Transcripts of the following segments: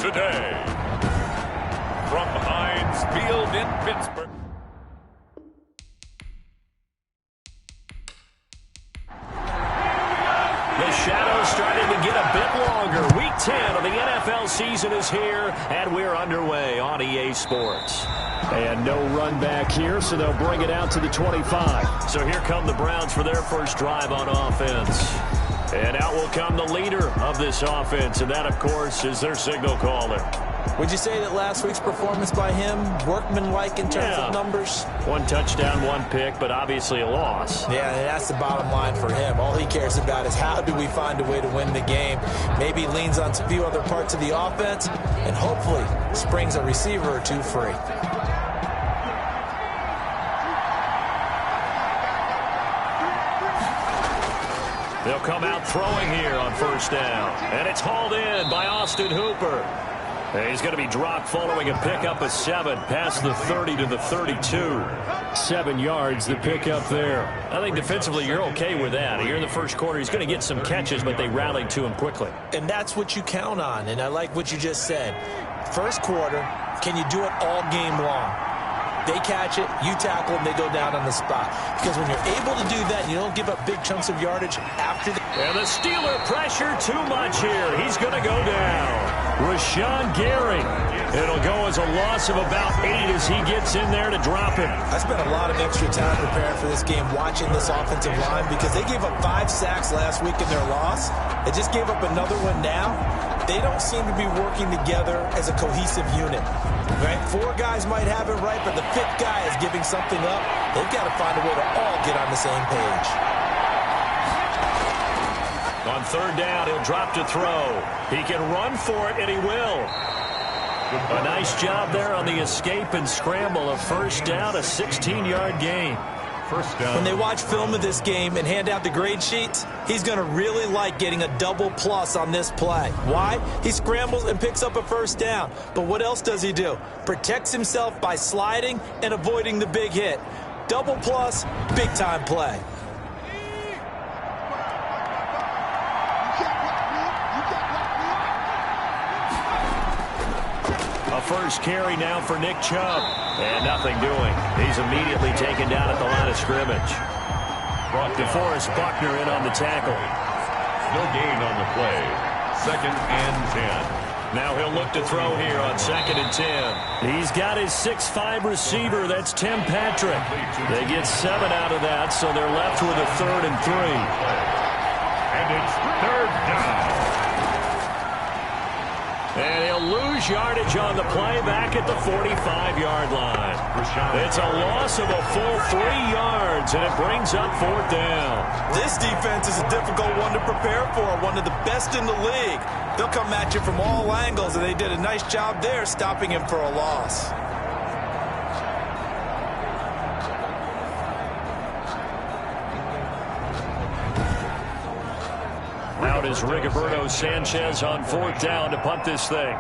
today. From Heinz Field in Pittsburgh. The shadow's starting to get a bit longer. Week 10 of the NFL season is here, and we're underway on EA Sports. And no run back here, so they'll bring it out to the 25. So here come the Browns for their first drive on offense. And out will come the leader of this offense, and that, of course, is their signal caller. Would you say that last week's performance by him, workmanlike in terms of numbers? 1 touchdown, 1 pick, but obviously a loss. Yeah, and that's the bottom line for him. All he cares about is how do we find a way to win the game. Maybe he leans on a few other parts of the offense and hopefully springs a receiver or two free. They'll come out throwing here on first down. And it's hauled in by Austin Hooper. He's going to be dropped following a pickup of 7 past the 30 to the 32. 7 yards, the pickup there. I think defensively you're okay with that. Here in the first quarter, he's going to get some catches, but they rallied to him quickly. And that's what you count on, and I like what you just said. First quarter, can you do it all game long? They catch it, you tackle them, they go down on the spot. Because when you're able to do that, you don't give up big chunks of yardage after the... And the Steeler pressure too much here. He's going to go down. Rashawn Gary. It'll go as a loss of about 8 as he gets in there to drop him. I spent a lot of extra time preparing for this game watching this offensive line because they gave up 5 sacks last week in their loss. They just gave up another one now. They don't seem to be working together as a cohesive unit. Right? 4 guys might have it right, but the 5th guy is giving something up. They've got to find a way to all get on the same page. On third down, he'll drop to throw. He can run for it, and he will. A nice job there on the escape and scramble. A first down, a 16-yard gain. First down. When they watch film of this game and hand out the grade sheets, he's going to really like getting a double plus on this play. Why? He scrambles and picks up a first down. But what else does he do? Protects himself by sliding and avoiding the big hit. Double plus, big-time play. First carry now for Nick Chubb. And nothing doing. He's immediately taken down at the line of scrimmage. DeForest Buckner in on the tackle. No gain on the play. 2nd and 10. Now he'll look to throw here on 2nd and 10. He's got his 6'5 receiver. That's Tim Patrick. They get 7 out of that, so they're left with a 3rd and 3. And it's 3rd down. And he'll lose yardage on the play back at the 45-yard line. It's a loss of a full 3 yards, and it brings up 4th down. This defense is a difficult one to prepare for, one of the best in the league. They'll come at you from all angles, and they did a nice job there stopping him for a loss. Out is Rigoberto Sanchez on 4th down to punt this thing.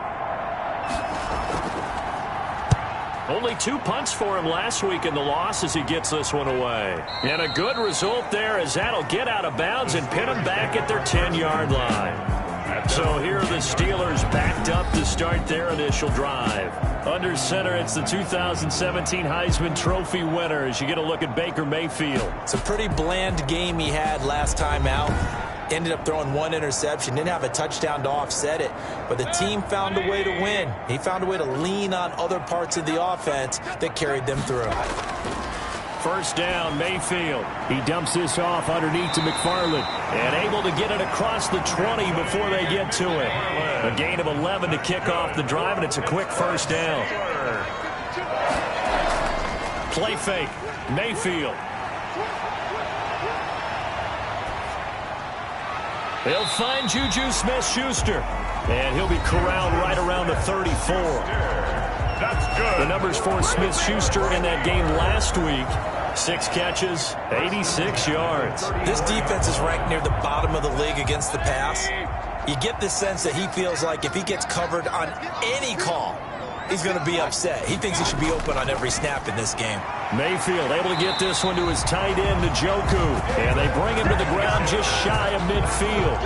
Only 2 punts for him last week in the loss as he gets this one away. And a good result there as that'll get out of bounds and pin him back at their 10-yard line. So here are the Steelers backed up to start their initial drive. Under center, it's the 2017 Heisman Trophy winner as you get a look at Baker Mayfield. It's a pretty bland game he had last time out. Ended up throwing 1 interception. Didn't have a touchdown to offset it. But the team found a way to win. He found a way to lean on other parts of the offense that carried them through. First down, Mayfield. He dumps this off underneath to McFarland. And able to get it across the 20 before they get to it. A gain of 11 to kick off the drive, and it's a quick first down. Play fake. Mayfield. They'll find Juju Smith-Schuster. And he'll be corralled right around the 34. That's good. The numbers for Smith-Schuster in that game last week. 6 catches, 86 yards. This defense is ranked near the bottom of the league against the pass. You get the sense that he feels like if he gets covered on any call, he's going to be upset. He thinks he should be open on every snap in this game. Mayfield able to get this one to his tight end, Njoku. And they bring him to the ground just shy of midfield.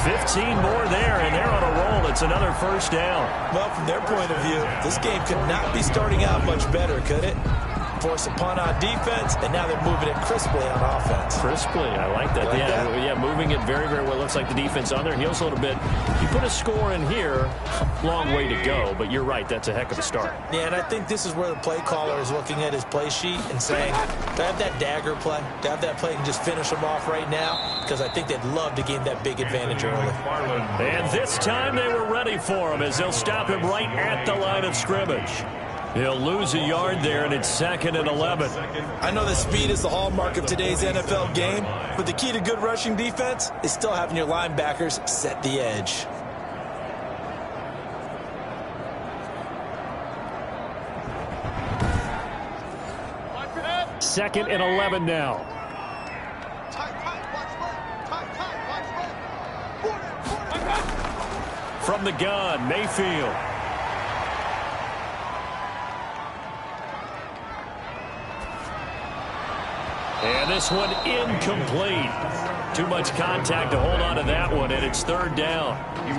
15 more there, and they're on a roll. It's another first down. Well, from their point of view, this game could not be starting out much better, could it? Force a punt on defense, and now they're moving it crisply on offense. Crisply, I like that. Yeah, moving it very, very well. Looks like the defense on there. Heels a little bit. You put a score in here, long way to go, but you're right, that's a heck of a start. Yeah, and I think this is where the play caller is looking at his play sheet and saying, do I have that dagger play? Do I have that play and just finish them off right now? Because I think they'd love to gain that big advantage early. And this time they were ready for him as they'll stop him right at the line of scrimmage. He'll lose a yard there, and it's 2nd and 11. I know that speed is the hallmark of today's NFL game, but the key to good rushing defense is still having your linebackers set the edge. Second and 11 now. From the gun, Mayfield. And this one incomplete. Too much contact to hold on to that one, and it's 3rd down.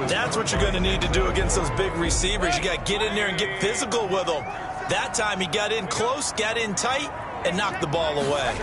That's what you're going to need to do against those big receivers. You got to get in there and get physical with them. That time he got in close, got in tight, and knocked the ball away.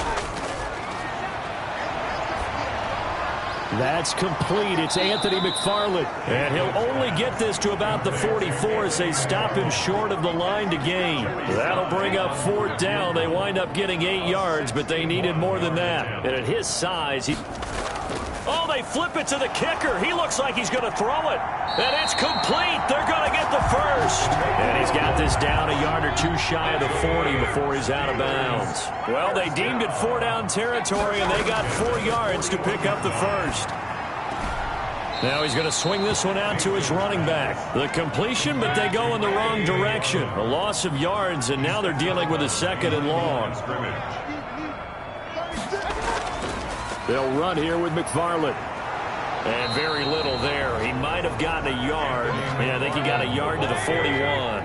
That's complete. It's Anthony McFarland. And he'll only get this to about the 44 as they stop him short of the line to gain. That'll bring up 4th down. They wind up getting 8 yards, but they needed more than that. And at his size, oh, they flip it to the kicker. He looks like he's going to throw it. And it's complete. They're going to get the first. And he's got this down a yard or two shy of the 40 before he's out of bounds. Well, they deemed it 4-down territory, and they got 4 yards to pick up the first. Now he's going to swing this one out to his running back. The completion, but they go in the wrong direction. A loss of yards, and now they're dealing with a 2nd and long. They'll run here with McFarland. And very little there. He might have gotten a yard. Yeah, I think he got a yard to the 41.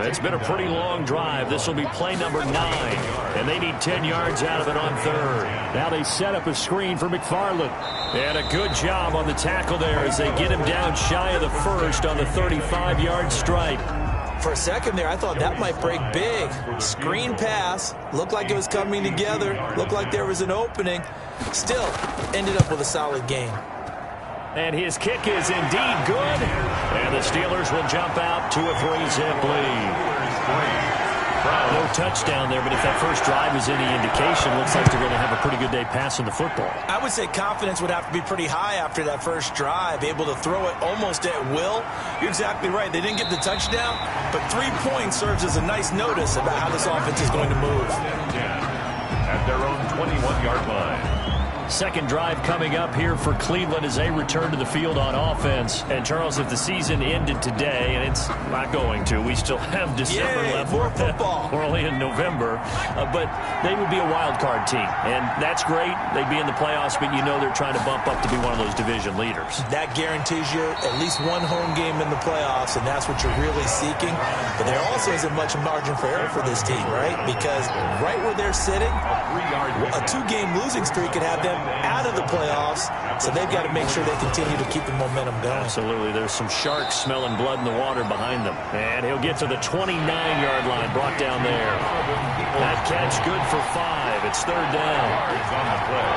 It's been a pretty long drive. This will be play number 9. And they need 10 yards out of it on 3rd. Now they set up a screen for McFarland. And a good job on the tackle there as they get him down shy of the first on the 35-yard stripe. For a second there, I thought that might break big. Screen pass. Looked like it was coming together. Looked like there was an opening. Still, ended up with a solid game. And his kick is indeed good. And the Steelers will jump out to a 3-zip lead. No touchdown there, but if that first drive is any indication, looks like they're going to have a pretty good day passing the football. I would say confidence would have to be pretty high after that first drive, able to throw it almost at will. You're exactly right. They didn't get the touchdown, but 3 points serves as a nice notice about how this offense is going to move. At their own 21-yard line. Second drive coming up here for Cleveland as they return to the field on offense. And, Charles, if the season ended today, and it's not going to, we still have December left. More football. We're only in November. But they would be a wild card team. And that's great. They'd be in the playoffs, but you know they're trying to bump up to be one of those division leaders. That guarantees you at least one home game in the playoffs, and that's what you're really seeking. But there also isn't much margin for error for this team, right? Because right where they're sitting, a 2-game losing streak could have them out of the playoffs, so they've got to make sure they continue to keep the momentum going. Absolutely. There's some sharks smelling blood in the water behind them. And he'll get to the 29-yard line, brought down there. That catch good for 5. It's 3rd down. On the play.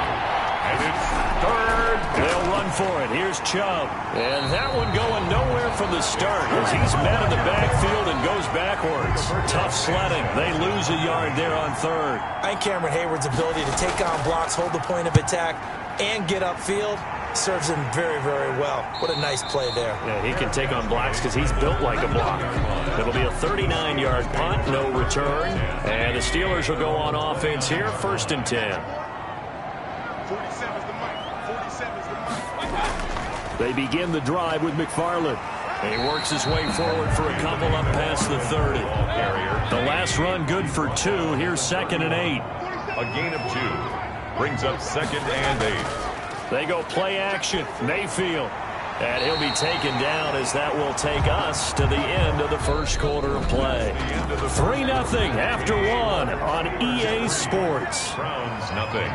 And it's 3rd down. They'll run for it. Here's Chubb. And that one going nowhere from the start as he's met in the backfield and goes backwards. Tough sledding. They lose a yard there on 3rd. I think Cameron Hayward's ability to take on blocks, hold the point of attack, and get upfield serves him very, very well. What a nice play there. Yeah, he can take on blocks because he's built like a block. It'll be a 39-yard punt, no return. And the Steelers will go on offense here, 1st and 10. They begin the drive with McFarland. And he works his way forward for a couple up past the 30. The last run good for 2. Here's 2nd and 8. A gain of 2 brings up 2nd and 8. They go play action. Mayfield. And he'll be taken down as that will take us to the end of the first quarter of play. 3-0 after one on EA Sports. Browns nothing.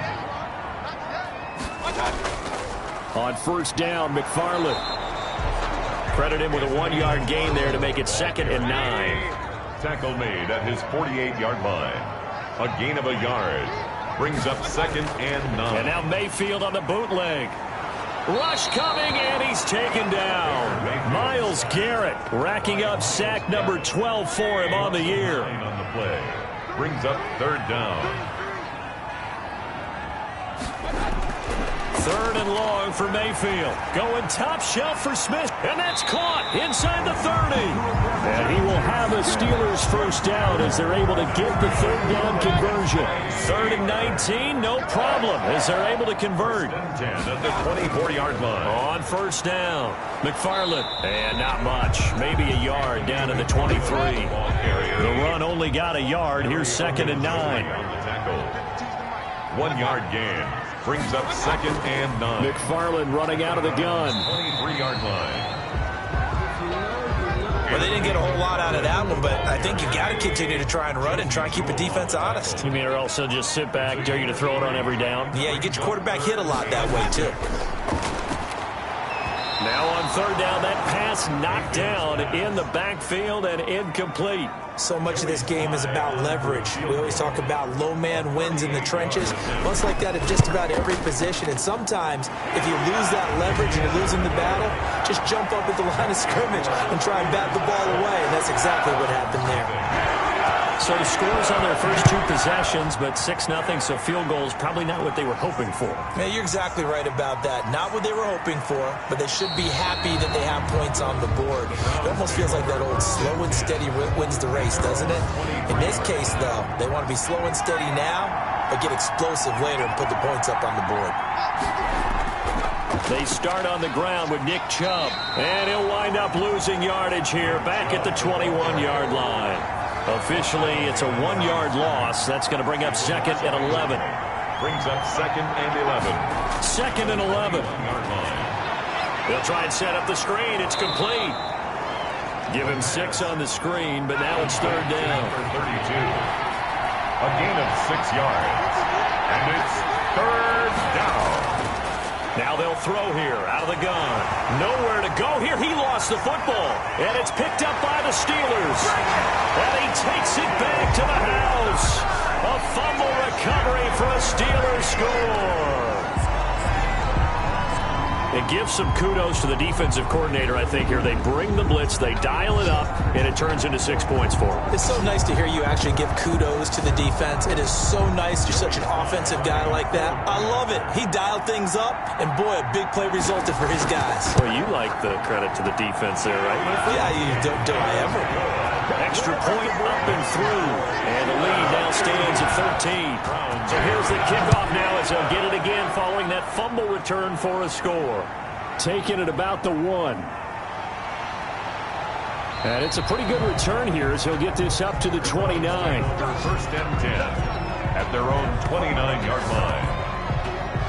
On first down, McFarland. Credit him with a 1-yard gain there to make it 2nd and 9. Tackle made at his 48-yard line. A gain of a yard. Brings up 2nd and 9. And now Mayfield on the bootleg. Rush coming, and he's taken down. Myles Garrett racking up sack number 12 for him on the year. On the play. Brings up 3rd down. 3rd and long for Mayfield. Going top shelf for Smith. And that's caught inside the 30. And he will have a Steelers first down as they're able to get the 3rd down conversion. 3rd and 19, no problem as they're able to convert. 10 at the 24-yard line. On first down, McFarland. And not much. Maybe a yard down to the 23. The run only got a yard. Here's 2nd and 9. 1-yard gain. Brings up 2nd and 9. McFarland running out of the gun. 23-yard line. Well, they didn't get a whole lot out of that one, but I think you got to continue to try and run and try and keep a defense honest. You mean or also just sit back, dare you to throw it on every down? Yeah, you get your quarterback hit a lot that way, too. Now on 3rd down, that pass knocked down in the backfield and incomplete. So much of this game is about leverage. We always talk about low man wins in the trenches. Well, it's like that at just about every position. And sometimes, if you lose that leverage and you're losing the battle, just jump up at the line of scrimmage and try and bat the ball away. And that's exactly what happened there. So the scores on their first 2 possessions, but 6-0, so field goals probably not what they were hoping for. Man, you're exactly right about that. Not what they were hoping for, but they should be happy that they have points on the board. It almost feels like that old slow and steady wins the race, doesn't it? In this case, though, they want to be slow and steady now, but get explosive later and put the points up on the board. They start on the ground with Nick Chubb, and he'll wind up losing yardage here back at the 21-yard line. Officially, it's a 1-yard loss. That's going to bring up 2nd and 11. Brings up 2nd and 11. 2nd and 11. They'll try and set up the screen. It's complete. Give him 6 on the screen, but now it's 3rd down. 32. A gain of 6 yards. And it's 3rd down. Now they'll throw here out of the gun. Nowhere to go here. He lost the football. And it's picked up by the Steelers. And he takes it back to the house. A fumble recovery for a Steelers score. It gives some kudos to the defensive coordinator, I think, here. They bring the blitz, they dial it up, and it turns into 6 points for them. It's so nice to hear you actually give kudos to the defense. It is so nice you're such an offensive guy like that. I love it. He dialed things up, and boy, a big play resulted for his guys. Well, you like the credit to the defense there, right? Yeah, you do I ever. Extra point up and through. And the lead now stands at 13. So here's the kickoff now as they'll get it again following that fumble return for a score. Taking it about the 1. And it's a pretty good return here as he'll get this up to the 29. 1st and 10 at their own 29-yard line.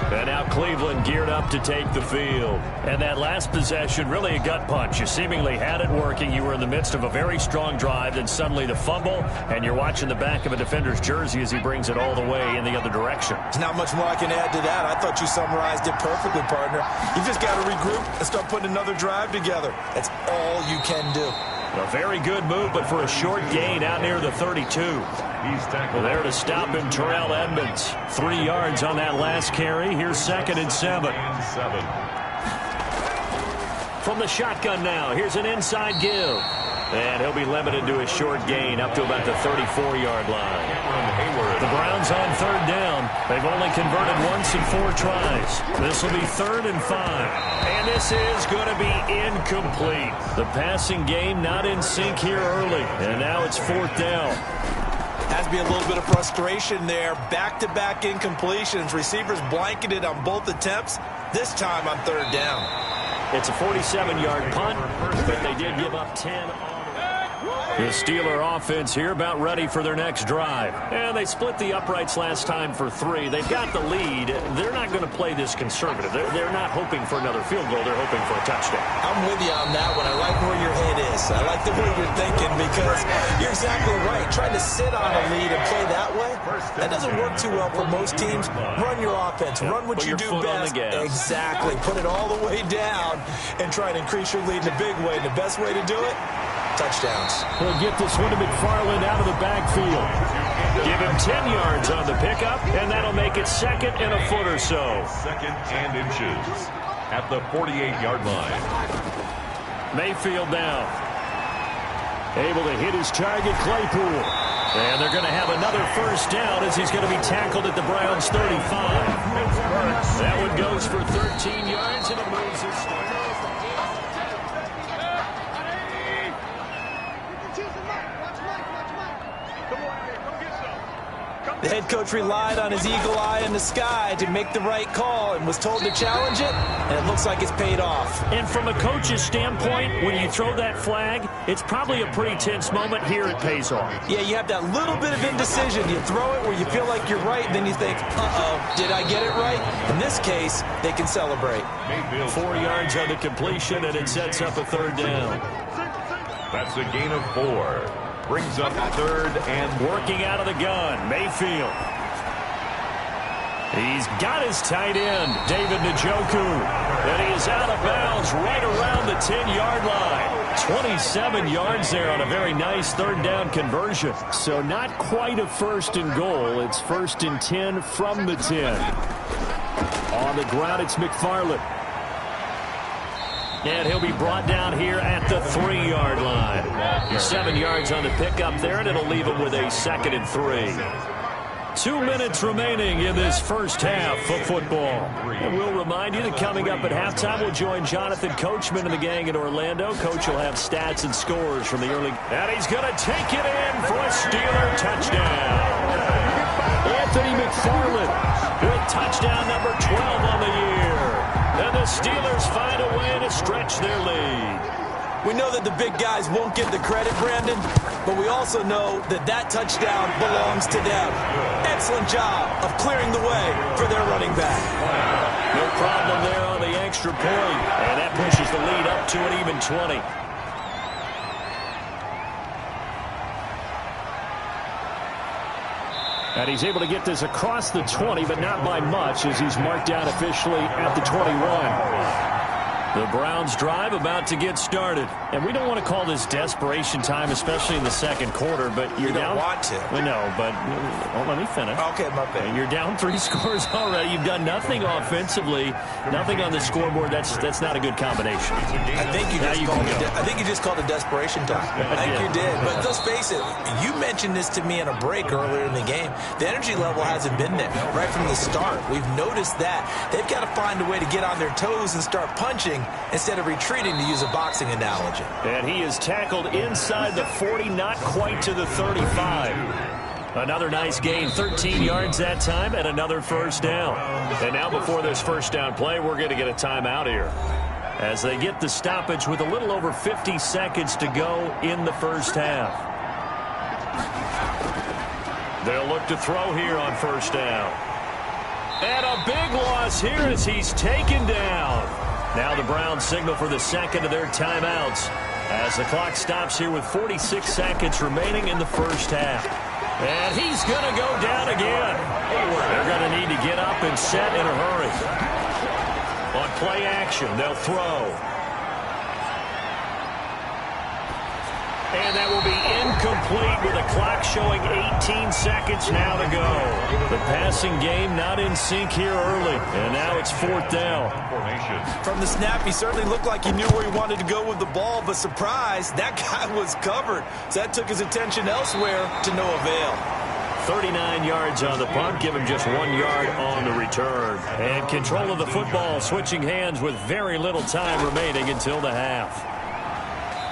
And now Cleveland geared up to take the field. And that last possession, really a gut punch. You seemingly had it working. You were in the midst of a very strong drive. Then suddenly the fumble, and you're watching the back of a defender's jersey as he brings it all the way in the other direction. There's not much more I can add to that. I thought you summarized it perfectly, partner. You just got to regroup and start putting another drive together. That's all you can do. A very good move, but for a short gain out near the 32. He's tackled. There to stop him, Terrell Edmunds. 3 yards on that last carry. Here's 2nd and 7. From the shotgun now, here's an inside give. And he'll be limited to a short gain up to about the 34-yard line. The Browns on 3rd down. They've only converted once in 4 tries. This will be 3rd and 5. And this is going to be incomplete. The passing game not in sync here early. And now it's 4th down. Has to be a little bit of frustration there. Back-to-back incompletions. Receivers blanketed on both attempts. This time on 3rd down. It's a 47-yard punt, but they did give up 10 on it. The Steeler offense here about ready for their next drive. And they split the uprights last time for 3. They've got the lead. They're not going to play this conservative. They're not hoping for another field goal. They're hoping for a touchdown. I'm with you on that one. I like where your head is. I like the way you're thinking because you're exactly right. Trying to sit on a lead and play that way, that doesn't work too well for most teams. Run your offense. Run what you do best. Exactly. Put it all the way down and try and increase your lead in a big way. And the best way to do it, touchdowns. We'll get this one to McFarland out of the backfield. Give him 10 yards on the pickup, and that'll make it 2nd and a foot or so. 2nd and inches at the 48-yard line. Mayfield down. Able to hit his target, Claypool. And they're going to have another first down as he's going to be tackled at the Browns' 35. That one goes for 13 yards, and it moves his start. The head coach relied on his eagle eye in the sky to make the right call and was told to challenge it, and it looks like it's paid off. And from a coach's standpoint, when you throw that flag, it's probably a pretty tense moment. Here it pays off. Yeah, you have that little bit of indecision. You throw it where you feel like you're right, and then you think, uh-oh, did I get it right? In this case, they can celebrate. 4 yards on the completion, and it sets up a 3rd down. That's a gain of 4. Brings up 3rd and working out of the gun, Mayfield. He's got his tight end, David Njoku. And he is out of bounds right around the 10-yard line. 27 yards there on a very nice 3rd down conversion. So not quite a 1st and goal. It's 1st and 10 from the 10. On the ground, it's McFarland. And he'll be brought down here at the 3-yard line. 7 yards on the pickup there, and it'll leave him with a 2nd and 3. 2 minutes remaining in this first half of football. And we'll remind you that coming up at halftime, we'll join Jonathan Coachman and the gang in Orlando. Coach will have stats and scores from the early. And he's going to take it in for a Steeler touchdown. Anthony McFarland with touchdown number 12 on the year. And the Steelers find a way to stretch their lead. We know that the big guys won't get the credit, Brandon, but we also know that that touchdown belongs to them. Excellent job of clearing the way for their running back. No problem there on the extra point, and that pushes the lead up to an even 20. And he's able to get this across the 20, but not by much, as he's marked down officially at the 21. The Browns drive about to get started. And we don't want to call this desperation time, especially in the second quarter, but you're down. You don't want to. I know, but let me finish. Okay, my bad. You're down 3 scores already. You've done nothing offensively, nothing on the scoreboard. That's not a good combination. I think you just called it desperation time. I think you did. But let's face it, you mentioned this to me in a break earlier in the game. The energy level hasn't been there right from the start. We've noticed that. They've got to find a way to get on their toes and start punching instead of retreating, to use a boxing analogy. And he is tackled inside the 40, not quite to the 35. Another nice gain, 13 yards that time, and another first down. And now before this first down play, we're going to get a timeout here, as they get the stoppage with a little over 50 seconds to go in the first half. They'll look to throw here on first down. And a big loss here as he's taken down. Now the Browns signal for the second of their timeouts as the clock stops here with 46 seconds remaining in the first half. And he's going to go down again. They're going to need to get up and set in a hurry. On play action, they'll throw. And that will be incomplete with a clock showing 18 seconds now to go. The passing game not in sync here early. And now it's 4th down. From the snap, he certainly looked like he knew where he wanted to go with the ball, but surprise, that guy was covered. So that took his attention elsewhere to no avail. 39 yards on the punt, give him just 1 yard on the return. And control of the football, switching hands with very little time remaining until the half.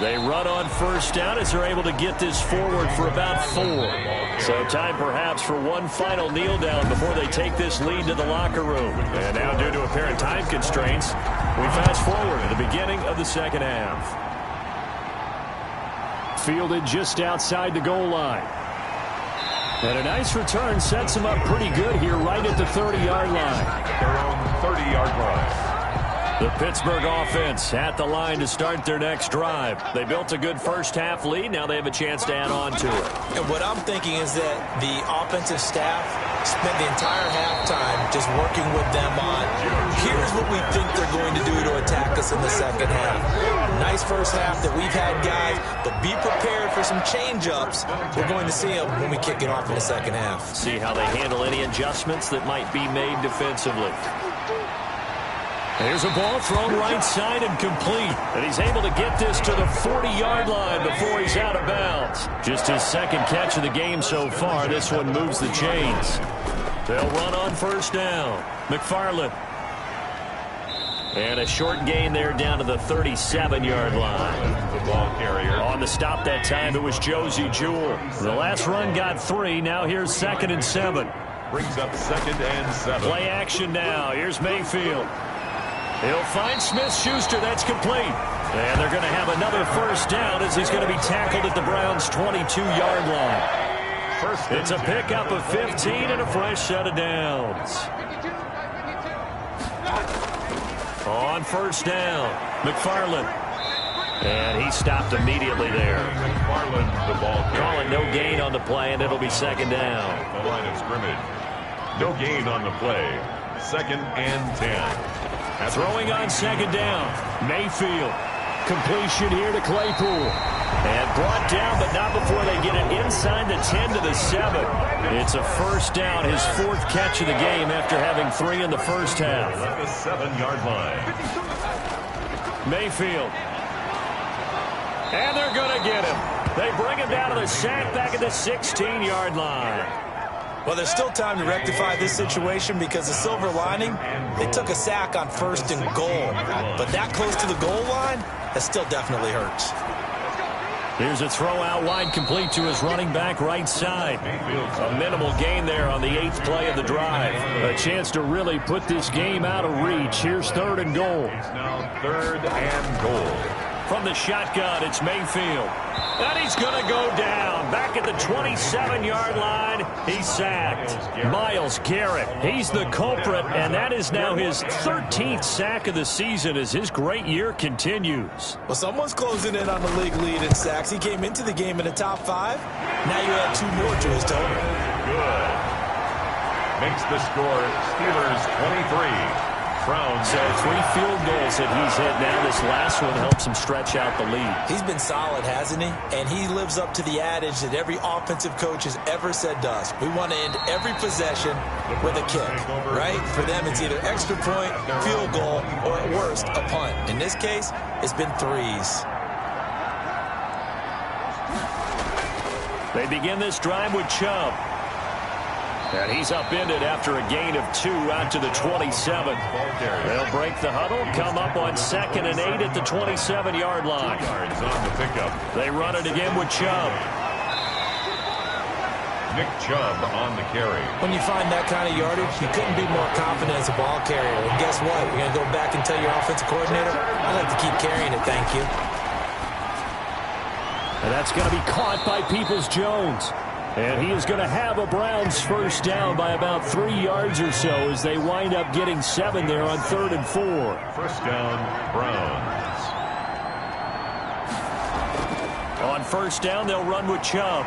They run on first down as they're able to get this forward for about 4. So time perhaps for one final kneel down before they take this lead to the locker room. And now due to apparent time constraints, we fast forward to the beginning of the second half. fielded just outside the goal line. And a nice return sets him up pretty good here right at the 30-yard line. Their own 30-yard line. The Pittsburgh offense at the line to start their next drive. They built a good first-half lead. Now they have a chance to add on to it. And what I'm thinking is that the offensive staff spent the entire halftime just working with them on, here's what we think they're going to do to attack us in the second half. Nice first half that we've had, guys, but be prepared for some change-ups. We're going to see them when we kick it off in the second half. See how they handle any adjustments that might be made defensively. Here's a ball thrown right side and complete. And he's able to get this to the 40-yard line before he's out of bounds. Just his second catch of the game so far. This one moves the chains. They'll run on first down. McFarland. And a short gain there down to the 37-yard line. The ball carrier. On the stop that time, it was Josie Jewell. The last run got 3. Now here's 2nd and 7. Brings up 2nd and 7. Play action now. Here's Mayfield. He'll find Smith-Schuster. That's complete. And they're going to have another first down as he's going to be tackled at the Browns' 22-yard line. It's a pickup of 15 and a fresh set of downs. On first down, McFarland. And he stopped immediately there. McFarland, the ball carrier. Calling no gain on the play, and it'll be 2nd down. The line of scrimmage. No gain on the play. 2nd and 10. Throwing on 2nd down. Mayfield. Completion here to Claypool. And brought down, but not before they get it inside the 10 to the 7. It's a first down, his 4th catch of the game after having 3 in the first half. At the 7-yard line. Mayfield. And they're going to get him. They bring him down to the sack back at the 16-yard line. Well, there's still time to rectify this situation because the silver lining, they took a sack on 1st and goal. But that close to the goal line, that still definitely hurts. Here's a throw out wide complete to his running back right side. A minimal gain there on the 8th play of the drive. A chance to really put this game out of reach. Here's 3rd and goal. It's now 3rd and goal. From the shotgun, it's Mayfield. And he's going to go down. Back at the 27-yard line, he's sacked. Myles Garrett, he's the culprit, and that is now his 13th sack of the season as his great year continues. Well, someone's closing in on the league lead in sacks. He came into the game in the top 5. Now you add 2 more to his total. Good. Makes the score Steelers 23. Browns. So 3 field goals that he's hit now. This last one helps him stretch out the lead. He's been solid, hasn't he? And he lives up to the adage that every offensive coach has ever said to us. We want to end every possession with a kick, right? For them, it's either extra point, field goal, or at worst, a punt. In this case, it's been 3s. They begin this drive with Chubb. And he's upended after a gain of 2 out to the 27. They'll break the huddle, come up on 2nd and 8 at the 27-yard line. 2 yards on the pickup. They run it again with Chubb. Nick Chubb on the carry. When you find that kind of yardage, you couldn't be more confident as a ball carrier. And guess what? You're going to go back and tell your offensive coordinator, I'd like to keep carrying it, thank you. And that's going to be caught by Peoples-Jones. And he is going to have a Browns first down by about 3 yards or so as they wind up getting 7 there on 3rd and 4. First down, Browns. On first down, they'll run with Chubb.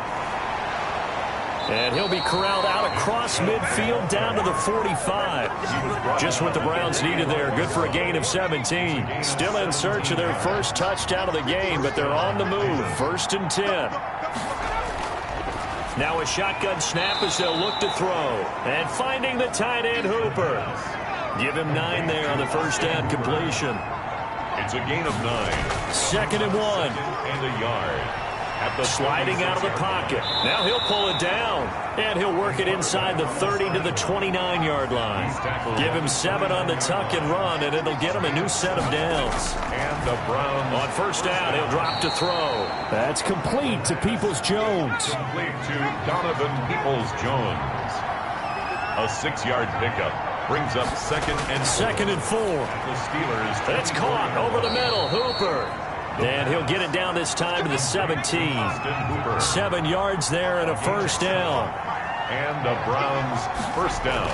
And he'll be corralled out across midfield down to the 45. Just what the Browns needed there. Good for a gain of 17. Still in search of their first touchdown of the game, but they're on the move. 1st and 10. Now a shotgun snap as they'll look to throw. And finding the tight end, Hooper. Give him 9 there on the first down completion. It's a gain of 9. 2nd and 1. And a yard. Sliding out of the pocket. Now he'll pull it down. And he'll work it inside the 30 to the 29-yard line. Give him 7 on the tuck and run, and it'll get him a new set of downs. And the Browns. On first down, he'll drop to throw. That's complete to Peoples-Jones. Complete to Donovan Peoples-Jones. A 6-yard pickup. Brings up 2nd and 4. 2nd and 4. The Steelers. That's caught over the middle. Hooper. And he'll get it down this time to the 17. 7 yards there and a first down. And the Browns first down.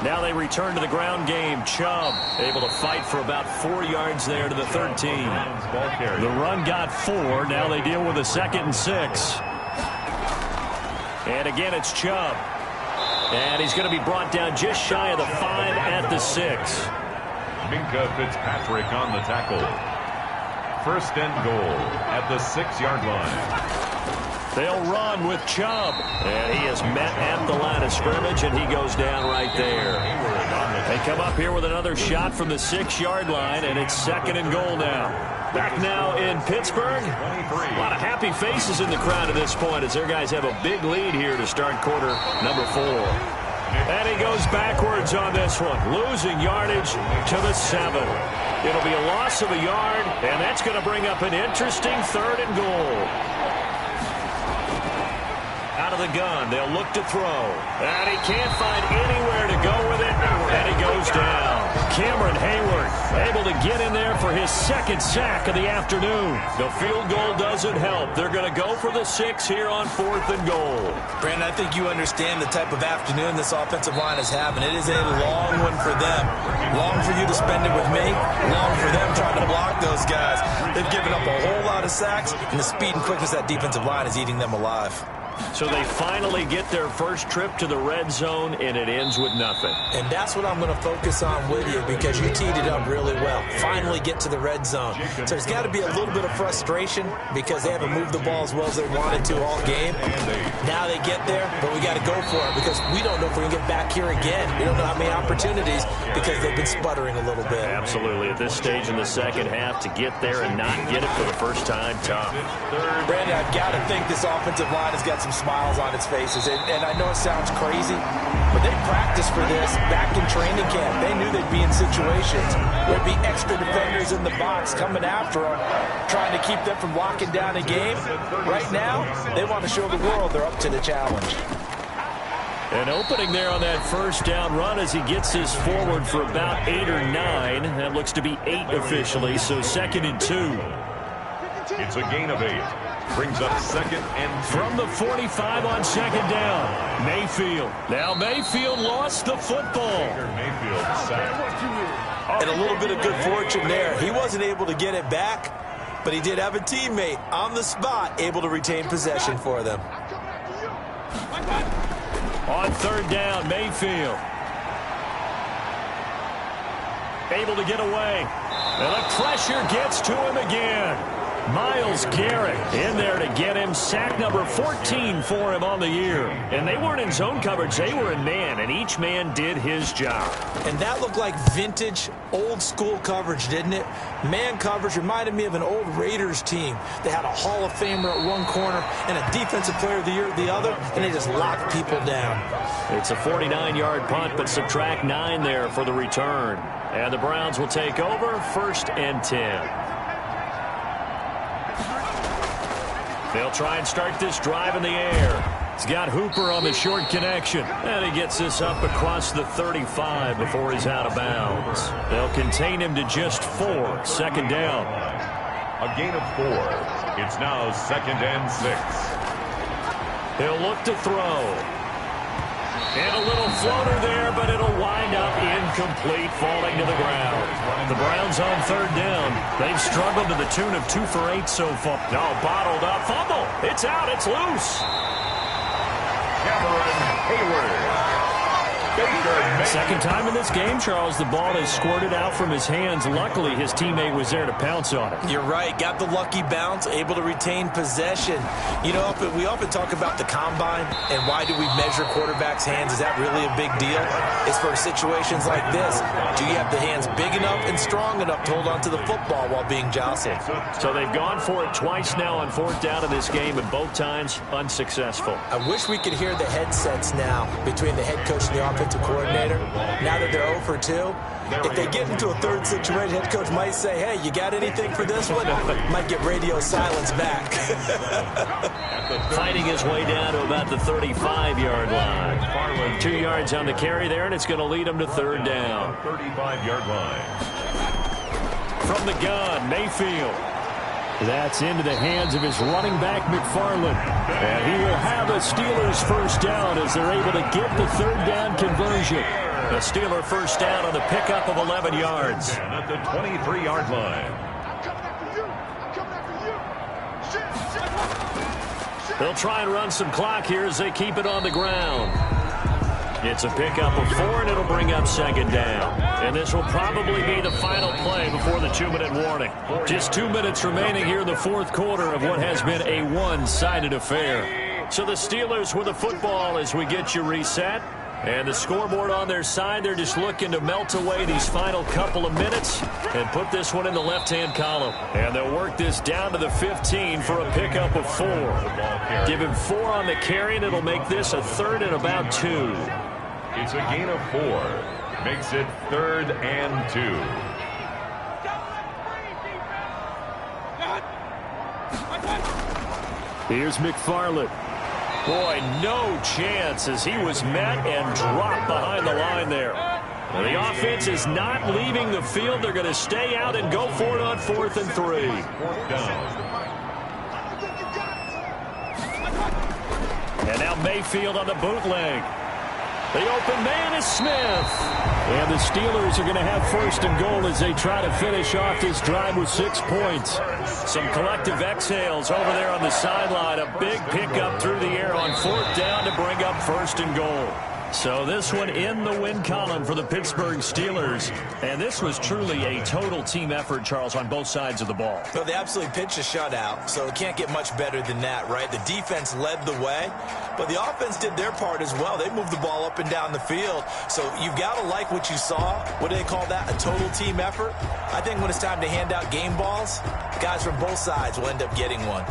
Now they return to the ground game. Chubb able to fight for about 4 yards there to the 13. The run got 4. Now they deal with a 2nd and 6. And again, it's Chubb. And he's going to be brought down just shy of the 5 at the 6. Minkah Fitzpatrick on the tackle. First and goal at the 6-yard line. They'll run with Chubb. And he is met at the line of scrimmage, and he goes down right there. They come up here with another shot from the 6-yard line, and it's 2nd and goal now. Back now in Pittsburgh. A lot of happy faces in the crowd at this point as their guys have a big lead here to start quarter number 4. And he goes backwards on this one, losing yardage to the 7. It'll be a loss of a yard, and that's going to bring up an interesting 3rd and goal. Out of the gun, they'll look to throw. And he can't find anywhere to go with it, and he goes down. Cameron Hayward able to get in there for his 2nd sack of the afternoon. The field goal doesn't help. They're going to go for the 6 here on 4th and goal. Brandon, I think you understand the type of afternoon this offensive line is having. It is a long one for them. Long for you to spend it with me. Long for them trying to block those guys. They've given up a whole lot of sacks, and the speed and quickness of that defensive line is eating them alive. So they finally get their first trip to the red zone, and it ends with nothing. And that's what I'm going to focus on with you, because you teed it up really well. Finally get to the red zone. So there's got to be a little bit of frustration because they haven't moved the ball as well as they wanted to all game. Now they get there, but we got to go for it because we don't know if we're going to get back here again. We don't know how many opportunities because they've been sputtering a little bit. Absolutely. At this stage in the second half, to get there and not get it for the first time, tough. Brandon, I've got to think this offensive line has got some smiles on its faces. And I know it sounds crazy, but they practiced for this back in training camp. They knew they'd be in situations where there'd be extra defenders in the box coming after them, trying to keep them from locking down a game. Right now, they want to show the world they're up to the challenge. An opening there on that first down run as he gets this forward for about 8 or 9. That looks to be 8 officially, so 2nd and 2. It's a gain of 8. Brings up 2nd and 2. From the 45 on 2nd down, Mayfield. Now Mayfield lost the football. Mayfield sacked. And a little bit of good fortune there. He wasn't able to get it back, but he did have a teammate on the spot able to retain possession for them. On 3rd down, Mayfield. Able to get away. And the pressure gets to him again. Myles Garrett in there to get him. Sack number 14 for him on the year. And they weren't in zone coverage. They were in man, and each man did his job. And that looked like vintage, old-school coverage, didn't it? Man coverage reminded me of an old Raiders team. They had a Hall of Famer at one corner and a Defensive Player of the Year at the other, and they just locked people down. It's a 49-yard punt, but subtract 9 there for the return. And the Browns will take over 1st and 10. They'll try and start this drive in the air. He's got Hooper on the short connection. And he gets this up across the 35 before he's out of bounds. They'll contain him to just 4. 2nd down. A gain of 4. It's now 2nd and 6. He'll look to throw. And a little floater there, but it'll wind up incomplete, falling to the ground. The Browns on 3rd down. They've struggled to the tune of 2 for 8 so far. No, bottled up. Fumble. It's out. It's loose. Cameron Hayward. Second time in this game, Charles, the ball has squirted out from his hands. Luckily, his teammate was there to pounce on it. You're right. Got the lucky bounce, able to retain possession. You know, we often talk about the combine and why do we measure quarterbacks' hands. Is that really a big deal? It's for situations like this. Do you have the hands big enough and strong enough to hold on to the football while being jostled? So they've gone for it twice now on 4th down in this game, and both times unsuccessful. I wish we could hear the headsets now between the head coach and the offensive coordinator. Now that they're 0 for 2, if they get into a 3rd situation, head coach might say, hey, you got anything for this one? Might get radio silence back. Fighting his way down to about the 35-yard line. 2 yards on the carry there, and it's going to lead him to 3rd down. 35-yard line. From the gun, Mayfield. That's into the hands of his running back, McFarland. And he will have a Steelers first down as they're able to get the third down conversion. A Steeler first down on the pickup of 11 yards. And at the 23-yard line. They'll try and run some clock here as they keep it on the ground. It's a pickup of 4, and it'll bring up second down. And this will probably be the final play before the 2-minute warning. Just 2 minutes remaining here in the fourth quarter of what has been a one-sided affair. So the Steelers with the football as we get you reset. And the scoreboard on their side, they're just looking to melt away these final couple of minutes and put this one in the left-hand column. And they'll work this down to the 15 for a pickup of 4. Give him 4 on the carry, and it'll make this a 3rd and about 2. It's a gain of 4. Makes it 3rd and 2. Here's McFarland. Boy, no chance as he was met and dropped behind the line there. Well, the offense is not leaving the field. They're going to stay out and go for it on 4th and 3. And now Mayfield on the bootleg. The open man is Smith. And the Steelers are going to have 1st and goal as they try to finish off this drive with 6 points. Some collective exhales over there on the sideline. A big pickup through the air on 4th down to bring up 1st and goal. So this one in the win column for the Pittsburgh Steelers. And this was truly a total team effort, Charles, on both sides of the ball. Well, they absolutely pitched a shutout, so it can't get much better than that, right? The defense led the way, but the offense did their part as well. They moved the ball up and down the field. So you've got to like what you saw. What do they call that? A total team effort? I think when it's time to hand out game balls, guys from both sides will end up getting one.